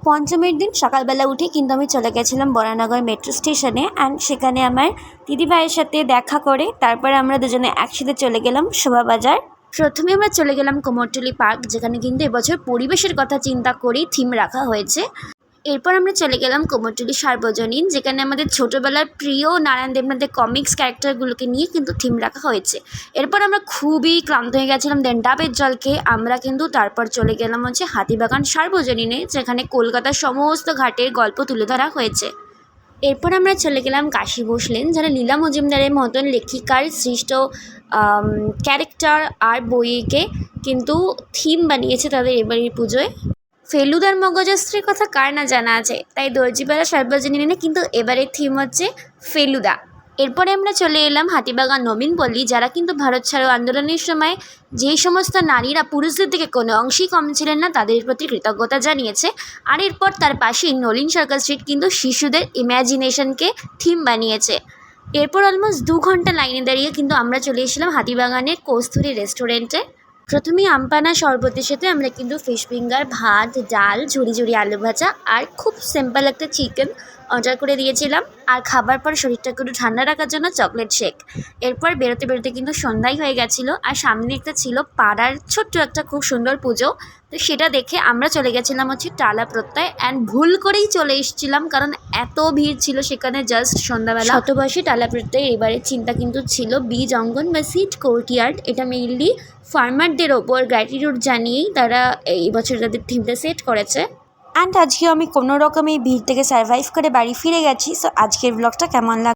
পঞ্চমীর দিন সকালবেলা উঠে কিন্তু আমি চলে গেছিলাম বরানগর মেট্রো স্টেশনে, অ্যান্ড সেখানে আমার দিদিভাইয়ের সাথে দেখা করে তারপরে আমরা দুজনে একসাথে চলে গেলাম শোভাবাজার। প্রথমে আমরা চলে গেলাম কুমোরটুলি পার্ক, যেখানে কিন্তু এবছর পরিবেশের কথা চিন্তা করেই থিম রাখা হয়েছে। এরপর আমরা চলে গেলাম কুমোরটুলি সার্বজনীন, যেখানে আমাদের ছোটোবেলার প্রিয় নারায়ণ দেবনাথের কমিক্স ক্যারেক্টারগুলোকে নিয়ে কিন্তু থিম রাখা হয়েছে। এরপর আমরা খুবই ক্লান্ত হয়ে গেছিলাম, দেন ডাবের জল খেয়ে আমরা কিন্তু তারপর চলে গেলাম হাতিবাগান সার্বজনীনে, যেখানে কলকাতার সমস্ত ঘাটের গল্প তুলে ধরা হয়েছে। এরপর আমরা চলে গেলাম কাশী ভোসলেন, যারা লীলা মজুমদারের মতন লেখিকার সৃষ্ট ক্যারেক্টার আর বইকে কিন্তু থিম বানিয়েছে তাদের এবারের পুজোয়। ফেলুদার মগজস্ত্রীর কথা কার না জানা আছে, তাই দর্জিপাড়া সার্বজনীনে কিন্তু এবারের থিম হচ্ছে ফেলুদা। এরপরে আমরা চলে এলাম হাতিবাগান নবীনপল্লী, যারা কিন্তু ভারত ছাড়ো আন্দোলনের সময় যেই সমস্ত নারীরা পুরুষদের থেকে কোনো অংশেই কম ছিলেন না তাদের প্রতি কৃতজ্ঞতা জানিয়েছে। আর এরপর তার পাশেই নলিন সরকার স্ট্রিট কিন্তু শিশুদের ইম্যাজিনেশনকে থিম বানিয়েছে। এরপর অলমোস্ট 2 ঘন্টা লাইনে দাঁড়িয়ে কিন্তু আমরা চলে এসেছিলাম হাতিবাগানের কস্তুরী রেস্টুরেন্টে। প্রথমেই আমপানা শরবতের সাথে আমরা কিন্তু ফিশ ফিঙ্গার, ভাত, ডাল, ঝুরি ঝুরি আলু ভাজা আর খুব সিম্পল একটা চিকেন অর্ডার করে দিয়েছিলাম। আর খাবার পর শরীরটাকে একটু ঠান্ডা রাখার জন্য চকলেট শেক। এরপর বেরোতে বেরোতে কিন্তু সন্ধ্যাই হয়ে গেছিলো, আর সামনে একটা ছিল পাড়ার ছোট্ট একটা খুব সুন্দর পুজো। তো সেটা দেখে আমরা চলে গেছিলাম টালা প্রত্যয়, অ্যান্ড ভুল করেই চলে এসেছিলাম কারণ এত ভিড় ছিল সেখানে জাস্ট সন্ধ্যাবেলা। শতবর্ষী টালা প্রত্যয়ের এবারের চিন্তা কিন্তু ছিল বীজ অঙ্গন বা সিড কোর্টইয়ার্ড। এটা মেইনলি ফার্মারদের ওপর গ্র্যাটিটিউড জানিয়েই তারা এই বছর তাদের থিমটা সেট করেছে। অ্যান্ড আজকে আমি কোনো রকম এই ভিড় থেকে সার্ভাইভ করে বাড়ি ফিরে গেছি। সো আজকের ব্লগটা কেমন লাগে